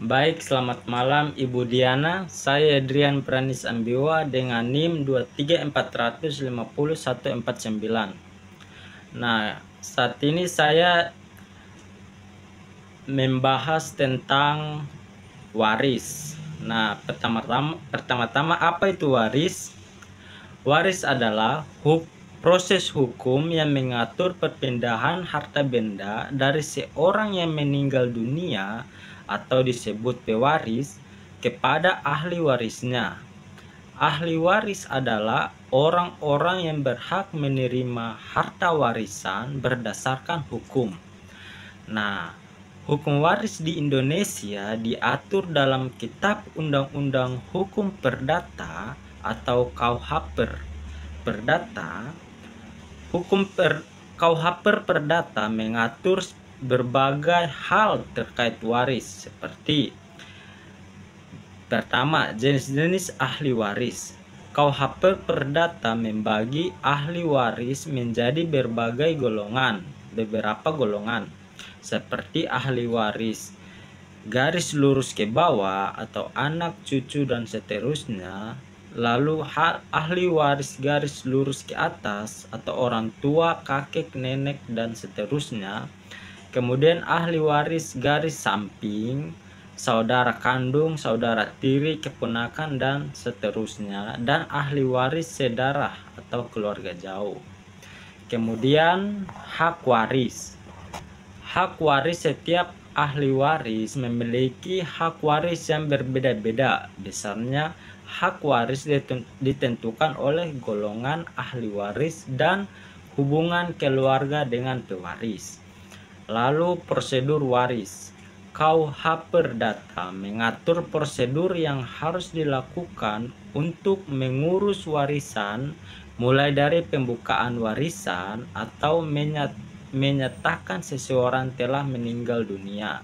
Baik, selamat malam Ibu Diana. Saya Adrian Pranis Ambiwa dengan NIM 234505149. Nah, saat ini saya membahas tentang waris. Nah, pertama-tama apa itu waris? Waris adalah proses hukum yang mengatur perpindahan harta benda dari seorang yang meninggal dunia atau disebut pewaris kepada ahli warisnya. Ahli waris adalah orang-orang yang berhak menerima harta warisan berdasarkan hukum. Nah, hukum waris di Indonesia diatur dalam Kitab Undang-Undang Hukum Perdata atau KUHP Perdata. KUHP Perdata mengatur berbagai hal terkait waris seperti: pertama, jenis-jenis ahli waris. KUHP Perdata membagi ahli waris menjadi beberapa golongan seperti ahli waris garis lurus ke bawah atau anak, cucu, dan seterusnya. Lalu ahli waris garis lurus ke atas atau orang tua, kakek, nenek, dan seterusnya. Kemudian ahli waris garis samping, saudara kandung, saudara tiri, keponakan, dan seterusnya. Dan ahli waris sedarah atau keluarga jauh. Kemudian hak waris. Hak waris, setiap ahli waris memiliki hak waris yang berbeda-beda. Besarnya hak waris ditentukan oleh golongan ahli waris dan hubungan keluarga dengan pewaris. Lalu prosedur waris. KUHP Perdata mengatur prosedur yang harus dilakukan untuk mengurus warisan, mulai dari pembukaan warisan atau menyatakan seseorang telah meninggal dunia.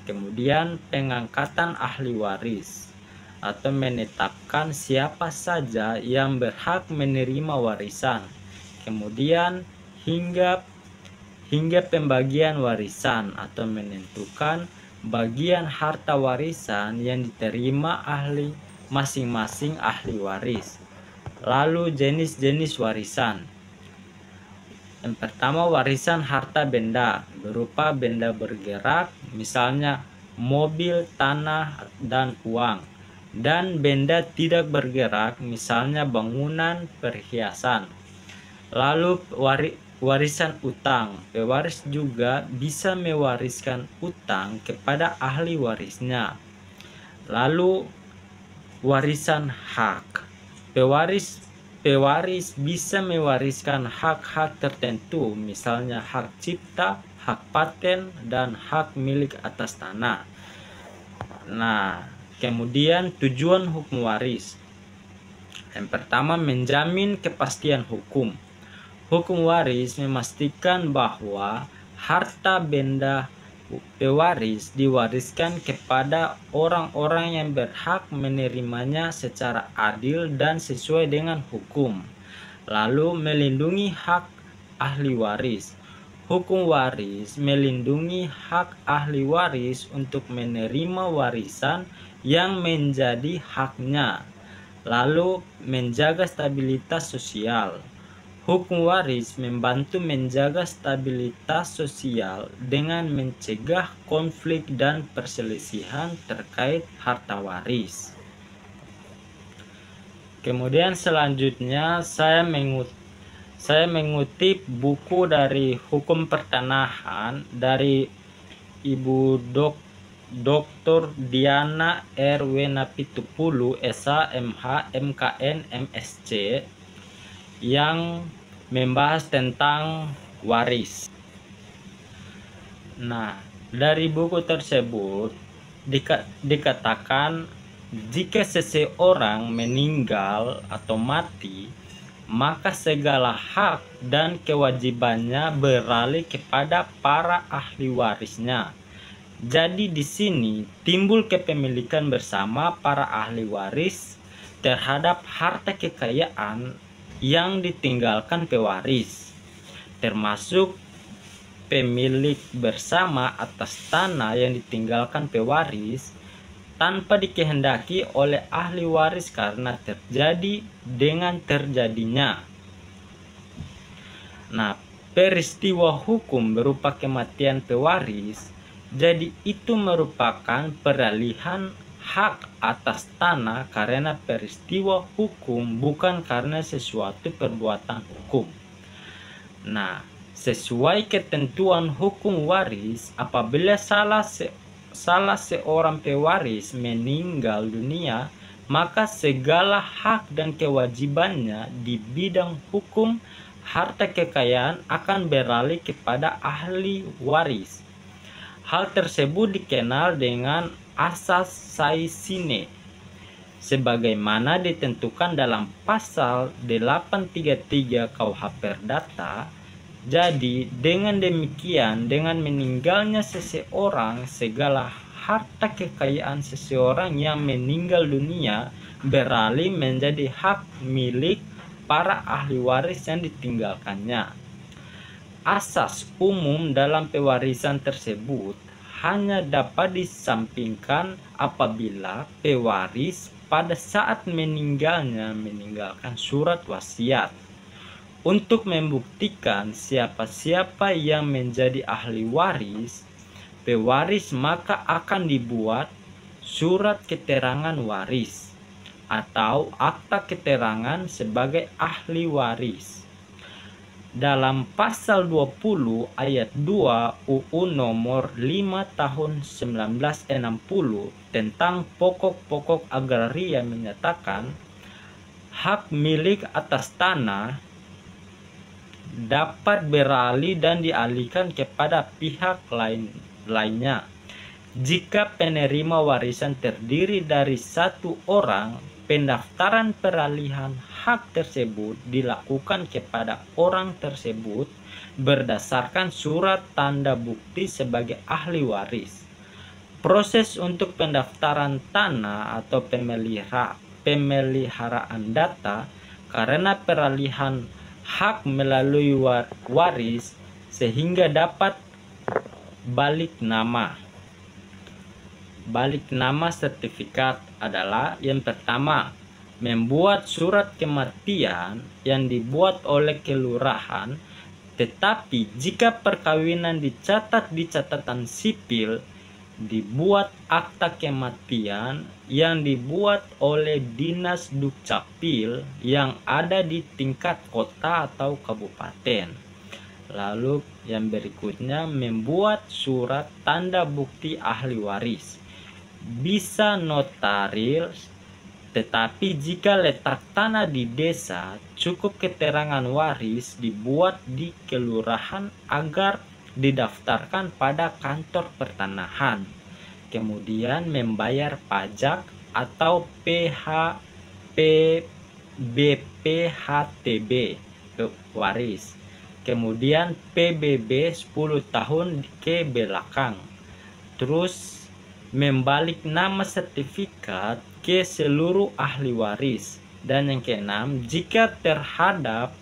Kemudian pengangkatan ahli waris atau menetapkan siapa saja yang berhak menerima warisan. Kemudian hingga pembagian warisan atau menentukan bagian harta warisan yang diterima masing-masing ahli waris. Lalu jenis-jenis warisan. Yang pertama, warisan harta benda berupa benda bergerak, misalnya mobil, tanah, dan uang. Dan benda tidak bergerak, misalnya bangunan, perhiasan. Lalu warisan utang. Pewaris juga bisa mewariskan utang kepada ahli warisnya. Lalu warisan hak. Pewaris bisa mewariskan hak-hak tertentu, misalnya hak cipta, hak paten, dan hak milik atas tanah. Nah, kemudian tujuan hukum waris. Yang pertama, menjamin kepastian hukum. Hukum waris memastikan bahwa harta benda pewaris diwariskan kepada orang-orang yang berhak menerimanya secara adil dan sesuai dengan hukum. Lalu melindungi hak ahli waris. Hukum waris melindungi hak ahli waris untuk menerima warisan yang menjadi haknya. Lalu menjaga stabilitas sosial. Hukum waris membantu menjaga stabilitas sosial dengan mencegah konflik dan perselisihan terkait harta waris. Kemudian selanjutnya saya mengutip buku dari Hukum Pertanahan dari Ibu Dr. Diana R. Napitupulu, SA, MH, MKN, MSc, yang membahas tentang waris. Nah, dari buku tersebut dikatakan jika seseorang meninggal atau mati, maka segala hak dan kewajibannya beralih kepada para ahli warisnya. Jadi di sini timbul kepemilikan bersama para ahli waris terhadap harta kekayaan yang ditinggalkan pewaris, termasuk pemilik bersama atas tanah yang ditinggalkan pewaris tanpa dikehendaki oleh ahli waris karena terjadi dengan terjadinya. Nah, peristiwa hukum berupa kematian pewaris, jadi itu merupakan peralihan hak atas tanah karena peristiwa hukum, bukan karena sesuatu perbuatan hukum. Nah, sesuai ketentuan hukum waris, apabila salah seorang pewaris meninggal dunia, maka segala hak dan kewajibannya di bidang hukum harta kekayaan akan beralih kepada ahli waris. Hal tersebut dikenal dengan asas saisine, sebagaimana ditentukan dalam pasal 833 KUH Perdata. Jadi dengan demikian, dengan meninggalnya seseorang, segala harta kekayaan seseorang yang meninggal dunia beralih menjadi hak milik para ahli waris yang ditinggalkannya. Asas umum dalam pewarisan tersebut hanya dapat disampingkan apabila pewaris pada saat meninggalnya meninggalkan surat wasiat. Untuk membuktikan siapa-siapa yang menjadi ahli waris, pewaris maka akan dibuat surat keterangan waris atau akta keterangan sebagai ahli waris. Dalam pasal 20 ayat 2 UU nomor 5 tahun 1960 tentang pokok-pokok agraria menyatakan hak milik atas tanah dapat beralih dan dialihkan kepada pihak lainnya jika penerima warisan terdiri dari satu orang. Pendaftaran peralihan hak tersebut dilakukan kepada orang tersebut berdasarkan surat tanda bukti sebagai ahli waris. Proses untuk pendaftaran tanah atau pemeliharaan data karena peralihan hak melalui waris sehingga dapat balik nama. Balik nama sertifikat adalah yang pertama, membuat surat kematian yang dibuat oleh kelurahan, tetapi jika perkawinan dicatat di catatan sipil, dibuat akta kematian yang dibuat oleh Dinas Dukcapil yang ada di tingkat kota atau kabupaten. Lalu yang berikutnya, membuat surat tanda bukti ahli waris. Bisa notaris, tetapi jika letak tanah di desa, cukup keterangan waris dibuat di kelurahan agar didaftarkan pada kantor pertanahan. Kemudian membayar pajak atau BPHTB ke waris. Kemudian PBB 10 tahun ke belakang. Terus membalik nama sertifikat ke seluruh ahli waris. Dan yang keenam, jika terhadap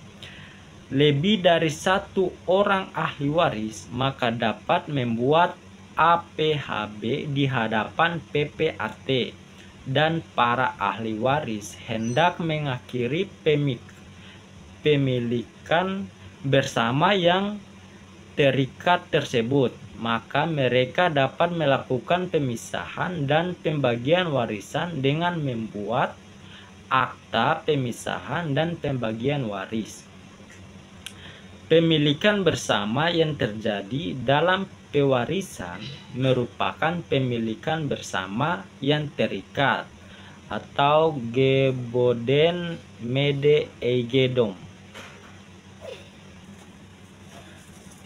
lebih dari satu orang ahli waris, maka dapat membuat APHB di hadapan PPAT, dan para ahli waris hendak mengakhiri pemilikan bersama yang terikat tersebut, maka mereka dapat melakukan pemisahan dan pembagian warisan dengan membuat akta pemisahan dan pembagian waris. Pemilikan bersama yang terjadi dalam pewarisan merupakan pemilikan bersama yang terikat atau geboden mede eigedom.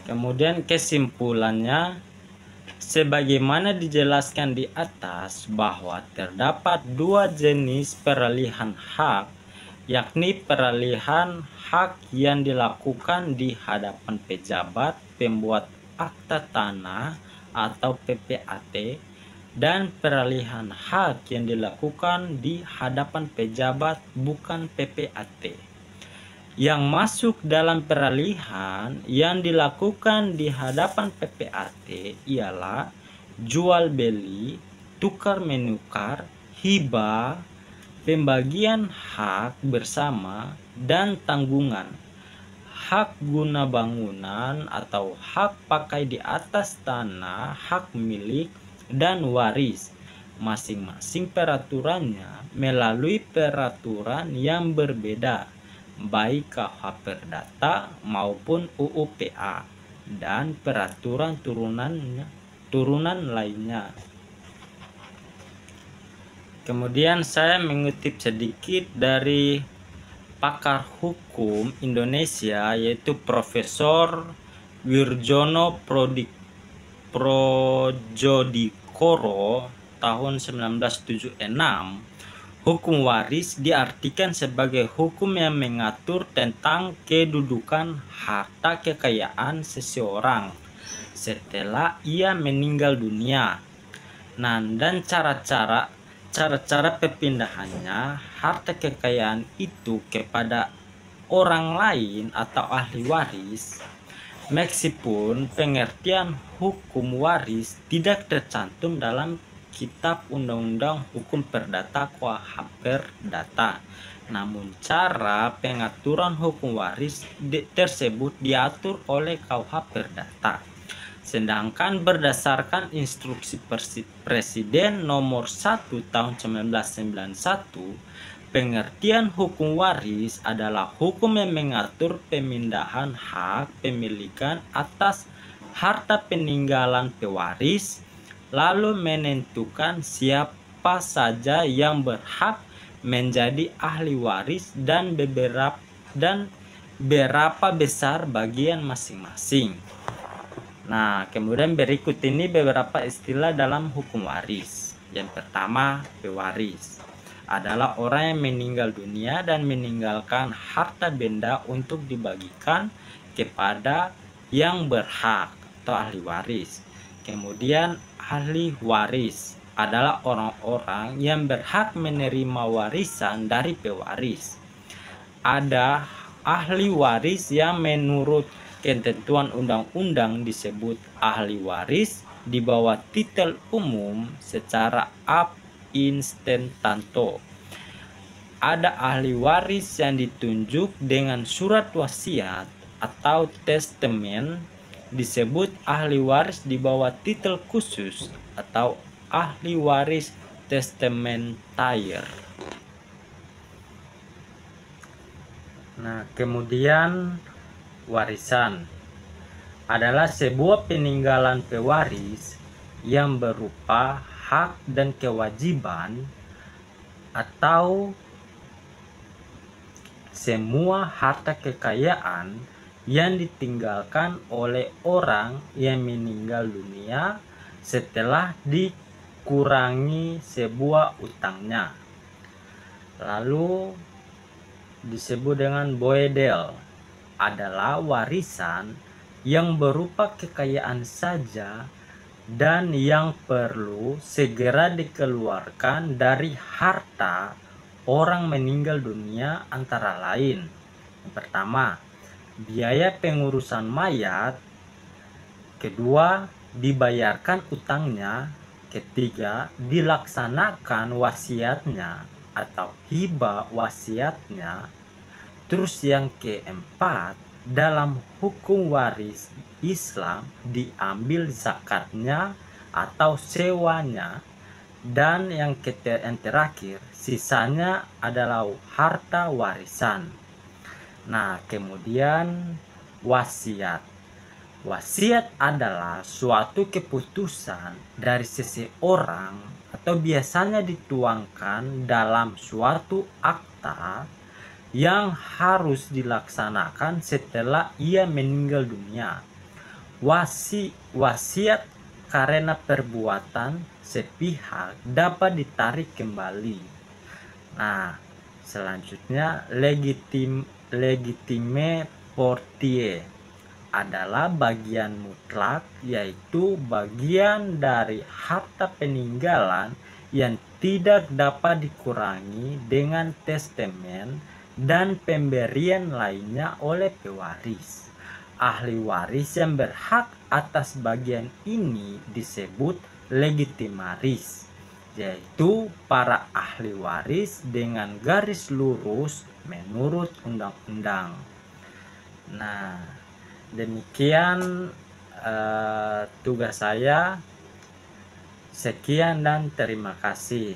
Kemudian kesimpulannya, sebagaimana dijelaskan di atas bahwa terdapat dua jenis peralihan hak, yakni peralihan hak yang dilakukan di hadapan pejabat pembuat akta tanah atau PPAT, dan peralihan hak yang dilakukan di hadapan pejabat bukan PPAT. Yang masuk dalam peralihan yang dilakukan di hadapan PPAT ialah jual beli, tukar-menukar, hibah, pembagian hak bersama, dan tanggungan. Hak guna bangunan atau hak pakai di atas tanah, hak milik, dan waris. Masing-masing peraturannya melalui peraturan yang berbeda, baik KUH Perdata maupun UU PA dan peraturan turunan lainnya. Kemudian saya mengutip sedikit dari pakar hukum Indonesia, yaitu Profesor Wirjono Projodikoro tahun 1976. Hukum waris diartikan sebagai hukum yang mengatur tentang kedudukan harta kekayaan seseorang setelah ia meninggal dunia. Nah, dan cara-cara perpindahannya harta kekayaan itu kepada orang lain atau ahli waris, meskipun pengertian hukum waris tidak tercantum dalam Kitab Undang-Undang Hukum Perdata KUH Perdata. Namun cara pengaturan hukum waris tersebut diatur oleh KUH Perdata. Sedangkan berdasarkan instruksi Presiden nomor 1 tahun 1991, pengertian hukum waris adalah hukum yang mengatur pemindahan hak pemilikan atas harta peninggalan pewaris, lalu menentukan siapa saja yang berhak menjadi ahli waris dan berapa besar bagian masing-masing. Nah, kemudian berikut ini beberapa istilah dalam hukum waris. Yang pertama, pewaris adalah orang yang meninggal dunia dan meninggalkan harta benda untuk dibagikan kepada yang berhak atau ahli waris. Kemudian ahli waris adalah orang-orang yang berhak menerima warisan dari pewaris. Ada ahli waris yang menurut ketentuan undang-undang disebut ahli waris di bawah titel umum secara ab instanto. Ada ahli waris yang ditunjuk dengan surat wasiat atau testamen disebut ahli waris di bawah titel khusus atau ahli waris testamentaire. Nah, kemudian warisan adalah sebuah peninggalan pewaris yang berupa hak dan kewajiban atau semua harta kekayaan yang ditinggalkan oleh orang yang meninggal dunia setelah dikurangi sebuah utangnya. Lalu disebut dengan boedel adalah warisan yang berupa kekayaan saja dan yang perlu segera dikeluarkan dari harta orang meninggal dunia, antara lain: yang pertama, biaya pengurusan mayat; kedua, dibayarkan utangnya; ketiga, dilaksanakan wasiatnya atau hibah wasiatnya. Terus yang keempat, dalam hukum waris Islam diambil zakatnya atau sewanya. Dan yang terakhir, sisanya adalah harta warisan. Nah, kemudian wasiat. Wasiat adalah suatu keputusan dari seseorang atau biasanya dituangkan dalam suatu akta yang harus dilaksanakan setelah ia meninggal dunia. Wasiat karena perbuatan sepihak dapat ditarik kembali. Nah, selanjutnya legitime portier adalah bagian mutlak, yaitu bagian dari harta peninggalan yang tidak dapat dikurangi dengan testamen dan pemberian lainnya oleh pewaris. Ahli waris yang berhak atas bagian ini disebut legitimaris. yaitu para ahli waris dengan garis lurus menurut undang-undang. Nah, demikian tugas saya. Sekian dan terima kasih.